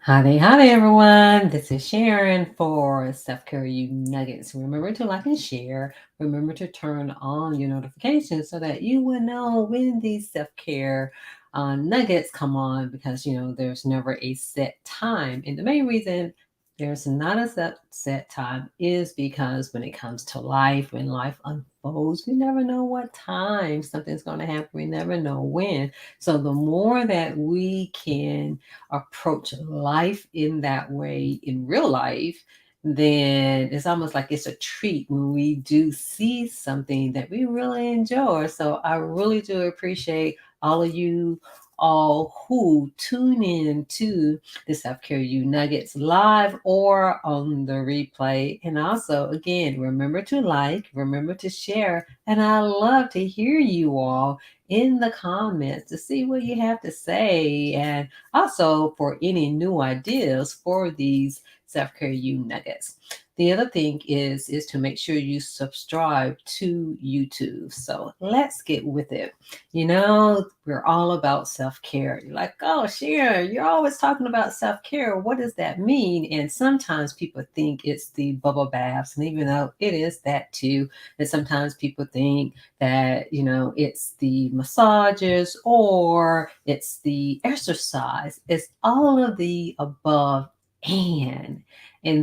Howdy, everyone. This is Sharon for Self-Care You Nuggets. Remember to like and share. Remember to turn on your notifications so that you will know when these self-care nuggets come on because, there's never a set time. And the main reason there's not a set time is because when it comes to life, when life unfolds, we never know what time something's going to happen. We never know when. So the more that we can approach life in that way in real life, then it's almost like it's a treat when we do see something that we really enjoy. So I really do appreciate all of you all who tune in to the Self Care You Nuggets live or on the replay. And also, again, remember to like, remember to share. And I love to hear you all in the comments to see what you have to say. And also for any new ideas for these self-care you nuggets. The other thing is to make sure you subscribe to YouTube. So let's get with it. We're all about self-care. You're like, oh, Sharon, you're always talking about self-care. What does that mean? And sometimes people think it's the bubble baths, and even though it is that too, and sometimes people think that it's the massages or it's the exercise. It's all of the above. And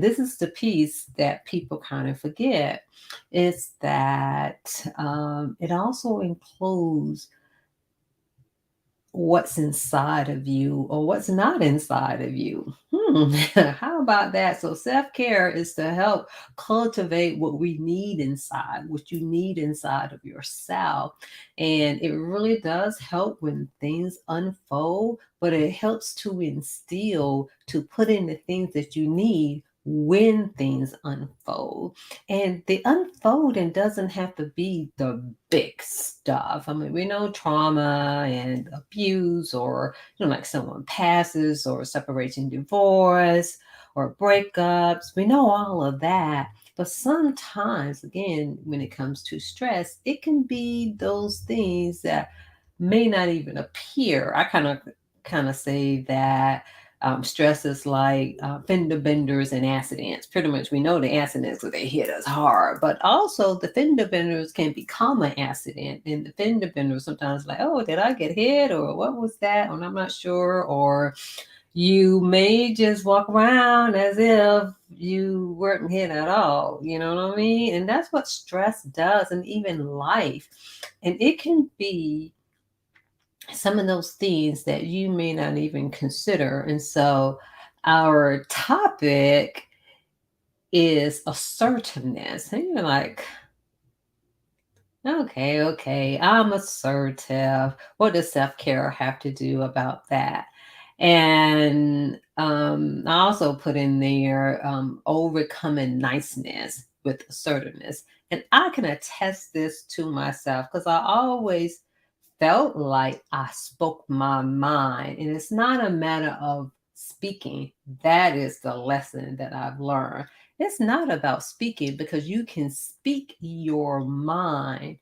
this is the piece that people kind of forget, is that it also includes what's inside of you or what's not inside of you. How about that? So self-care is to help cultivate what we need inside, what you need inside of yourself. And it really does help when things unfold, but it helps to instill, to put in the things that you need when things unfold. And the unfolding doesn't have to be the big stuff. I mean, we know trauma and abuse, or, like someone passes, or separation, divorce, or breakups. We know all of that. But sometimes, again, when it comes to stress, it can be those things that may not even appear. I kind of say that stress is like fender benders and accidents. Pretty much, we know the accidents because they hit us hard, but also the fender benders can become an accident. And the fender benders sometimes like, oh, did I get hit, or what was that? And I'm not sure. Or you may just walk around as if you weren't hit at all. You know what I mean? And that's what stress does, and even life. And it can be some of those things that you may not even consider. And so our topic is assertiveness. And you're like, okay, I'm assertive. What does self care have to do about that? And I also put in there overcoming niceness with assertiveness. And I can attest this to myself because I always felt like I spoke my mind. And it's not a matter of speaking. That is the lesson that I've learned. It's not about speaking, because you can speak your mind,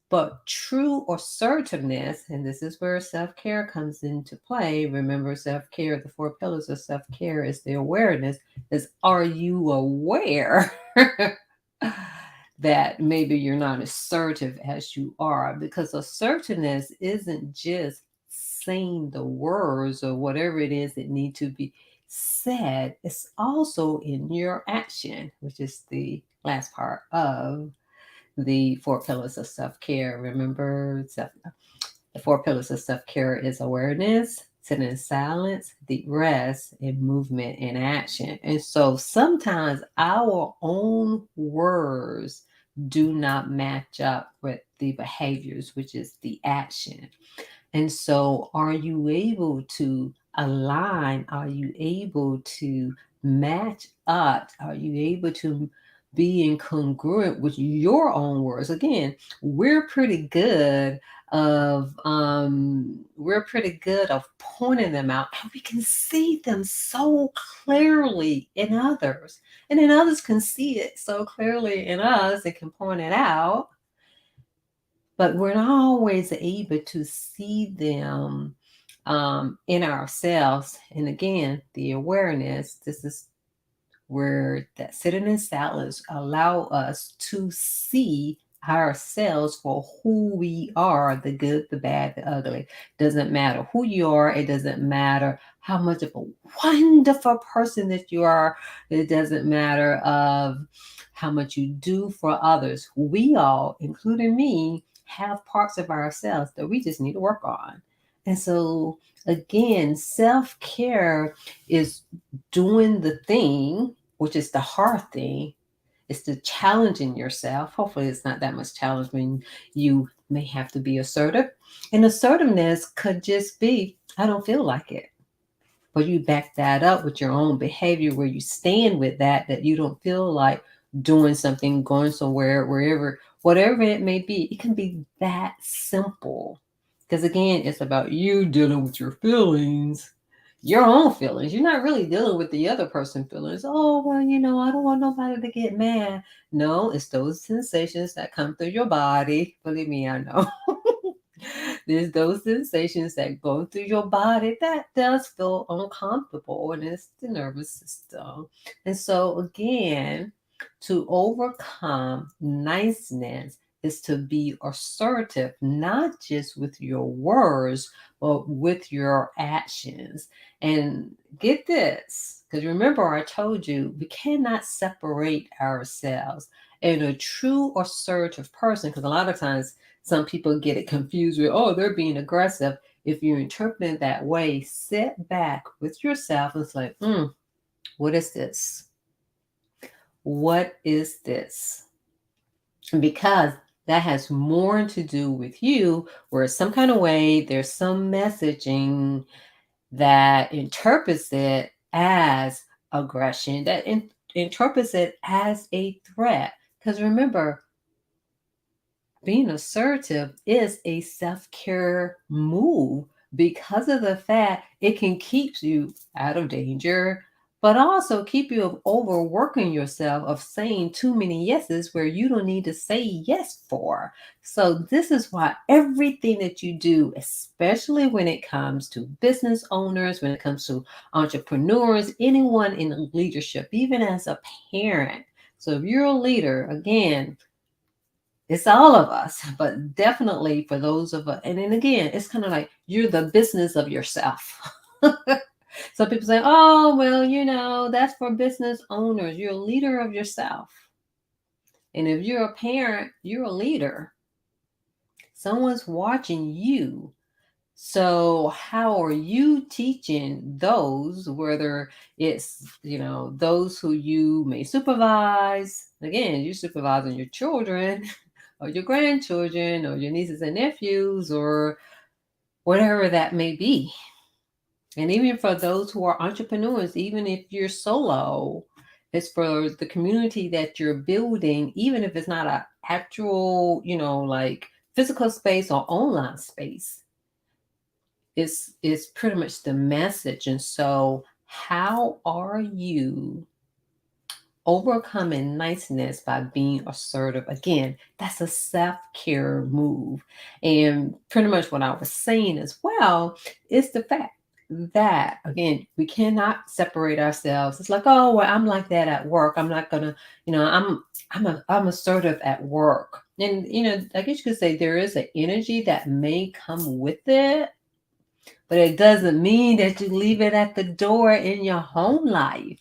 but true assertiveness, and this is where self care comes into play. Remember, self care, the four pillars of self care is the awareness, is are you aware? That maybe you're not assertive as you are, because assertiveness isn't just saying the words or whatever it is that need to be said. It's also in your action, which is the last part of the four pillars of self-care. Remember, the four pillars of self-care is awareness, sitting in silence, deep rest, and movement and action. And so sometimes our own words do not match up with the behaviors, which is the action. And so are you able to align? Are you able to match up? Are you able to be incongruent with your own words? Again, we're pretty good of pointing them out, and we can see them so clearly in others, and then others can see it so clearly in us and can point it out, but we're not always able to see them in ourselves. And again, the awareness, this is where that sitting in silence allow us to see ourselves for who we are, the good, the bad, the ugly. Doesn't matter who you are. It doesn't matter how much of a wonderful person that you are. It doesn't matter of how much you do for others. We all, including me, have parts of ourselves that we just need to work on. And so again, self-care is doing the thing, which is the hard thing, is the challenging yourself. Hopefully, it's not that much challenge when you may have to be assertive. And assertiveness could just be, I don't feel like it. But you back that up with your own behavior where you stand with that you don't feel like doing something, going somewhere, wherever, whatever it may be. It can be that simple. Because again, it's about you dealing with your feelings, your own feelings. You're not really dealing with the other person's feelings. Oh, well, I don't want nobody to get mad. No, it's those sensations that come through your body. Believe me, I know. There's those sensations that go through your body that does feel uncomfortable, and it's the nervous system. And so, again, to overcome niceness is to be assertive, not just with your words, but with your actions. And get this, because remember, I told you we cannot separate ourselves. And a true assertive person, because a lot of times some people get it confused with, oh, they're being aggressive. If you interpret it that way, sit back with yourself and it's like, what is this? What is this? Because that has more to do with you, where some kind of way there's some messaging that interprets it as aggression, that interprets it as a threat. Because remember, being assertive is a self-care move because of the fact it can keep you out of danger, but also keep you of overworking yourself, of saying too many yeses where you don't need to say yes for. So this is why everything that you do, especially when it comes to business owners, when it comes to entrepreneurs, anyone in leadership, even as a parent. So if you're a leader, again, it's all of us, but definitely for those of us. And then again, it's kind of like you're the business of yourself. Some people say, oh, well, that's for business owners. You're a leader of yourself. And if you're a parent, you're a leader. Someone's watching you. So how are you teaching those, whether it's, those who you may supervise? Again, you're supervising your children or your grandchildren or your nieces and nephews or whatever that may be. And even for those who are entrepreneurs, even if you're solo, it's for the community that you're building, even if it's not an actual, like physical space or online space. It's pretty much the message. And so how are you overcoming niceness by being assertive? Again, that's a self-care move. And pretty much what I was saying as well is the fact that, again, we cannot separate ourselves. It's like, oh, well, I'm like that at work. I'm not gonna, I'm assertive at work. And I guess you could say there is an energy that may come with it, but it doesn't mean that you leave it at the door in your home life.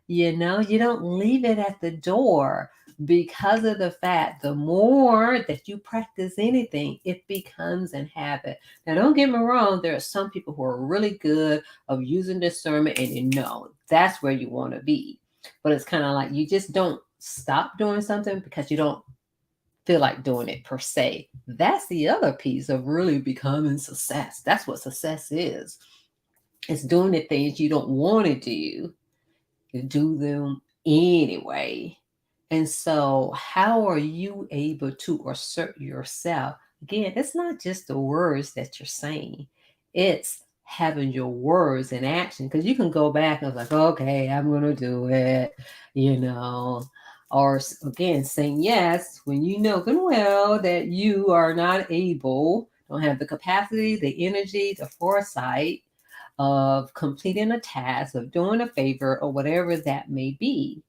You don't leave it at the door, because of the fact the more that you practice anything, it becomes a habit. Now, don't get me wrong, there are some people who are really good of using discernment, and that's where you want to be. But it's kind of like you just don't stop doing something because you don't feel like doing it per se. That's the other piece of really becoming success. That's what success is. It's doing the things you don't want to do. You do them anyway. And so, how are you able to assert yourself? Again, it's not just the words that you're saying, it's having your words in action. Because you can go back and like, okay, I'm going to do it, or again, saying yes when you know good and well that you are not able don't have the capacity, the energy, the foresight of completing a task, of doing a favor, or whatever that may be,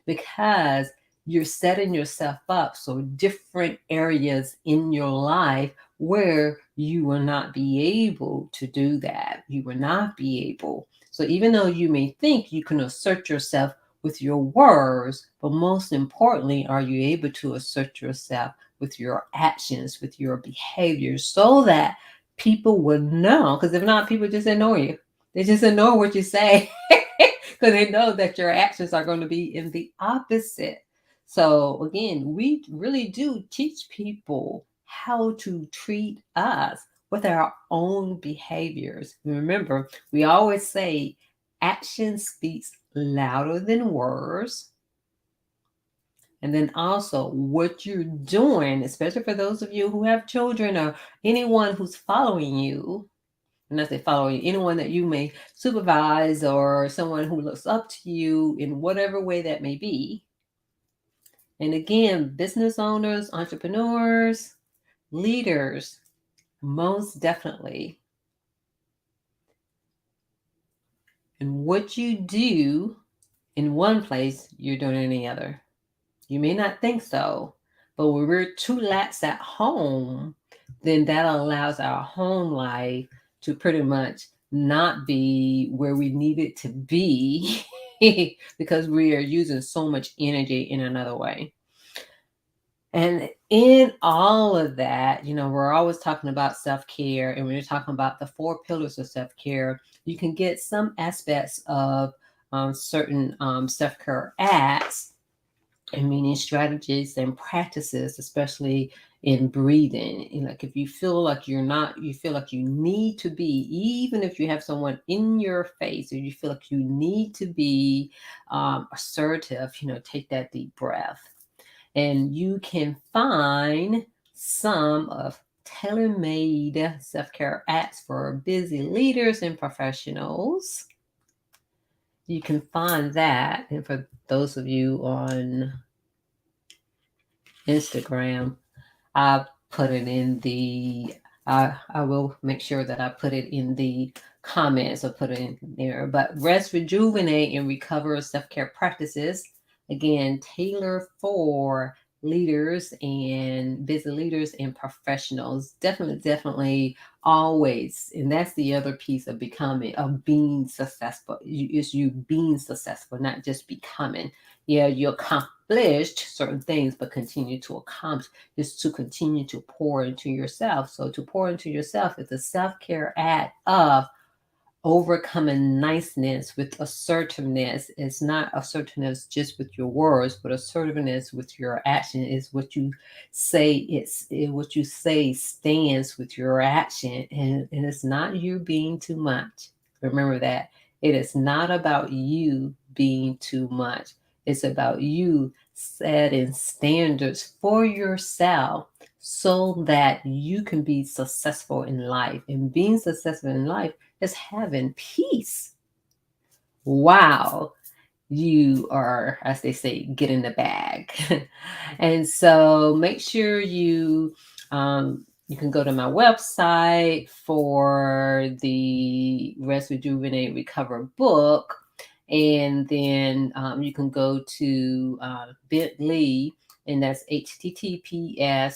because you're setting yourself up so different areas in your life where you will not be able to do that. You will not be able. So even though you may think you can assert yourself with your words, but most importantly, are you able to assert yourself with your actions, with your behaviors, so that people will know? Because if not, people just ignore you. They just ignore what you say because they know that your actions are going to be in the opposite. So again, we really do teach people how to treat us with our own behaviors. Remember, we always say action speaks louder than words. And then also what you're doing, especially for those of you who have children or anyone who's following you, and as they follow you, anyone that you may supervise or someone who looks up to you in whatever way that may be. And again, business owners, entrepreneurs, leaders, most definitely. And what you do in one place, you're doing in the other. You may not think so, but when we're too lax at home, then that allows our home life to pretty much not be where we need it to be because we are using so much energy in another way. And in all of that, we're always talking about self-care. And when you're talking about the 4 pillars of self-care, you can get some aspects of certain self-care acts, and meaning strategies and practices, especially in breathing. Like if you feel like you feel like you need to be, even if you have someone in your face, or you feel like you need to be assertive, take that deep breath. And you can find some of tailor-made self-care acts for busy leaders and professionals. You can find that. And for those of you on Instagram, I put it in the I will make sure that I put it in the comments or put it in there. But rest, rejuvenate, and recover self-care practices, again, tailor for leaders and busy leaders and professionals. Definitely always. And that's the other piece of being successful. Is you being successful, not just becoming. Yeah, you accomplished certain things, but continue to accomplish is to continue to pour into yourself. So to pour into yourself is a self-care act of overcoming niceness with assertiveness. It's not assertiveness just with your words, but assertiveness with your action is what you say. What you say stands with your action, and it's not you being too much. Remember that it is not about you being too much. It's about you setting standards for yourself so that you can be successful in life. And being successful in life is having peace. Wow. You are, as they say, get in the bag. And so make sure you can go to my website for the Rest, Rejuvenate, Recover book. And then you can go to bit.ly, and that's https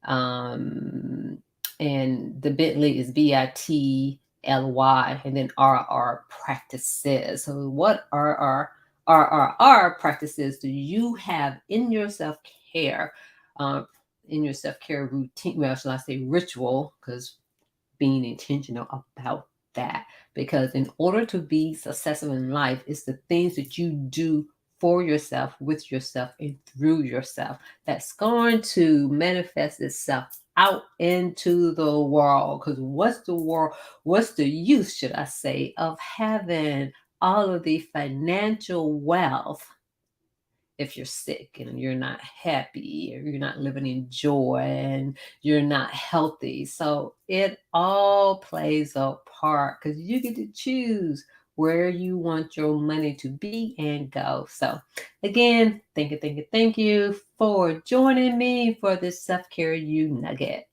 and the bit.ly is bit.ly, and then RR practices. So what RRR practices do you have in your self-care, in your self-care routine? Well, shall I say ritual, because being intentional about that. Because in order to be successful in life, it's the things that you do for yourself, with yourself, and through yourself that's going to manifest itself out into the world. Because what's the use, should I say, of having all of the financial wealth if you're sick and you're not happy, or you're not living in joy and you're not healthy? So it all plays a part, because you get to choose where you want your money to be and go. So again, thank you for joining me for this Self-Care You Nugget.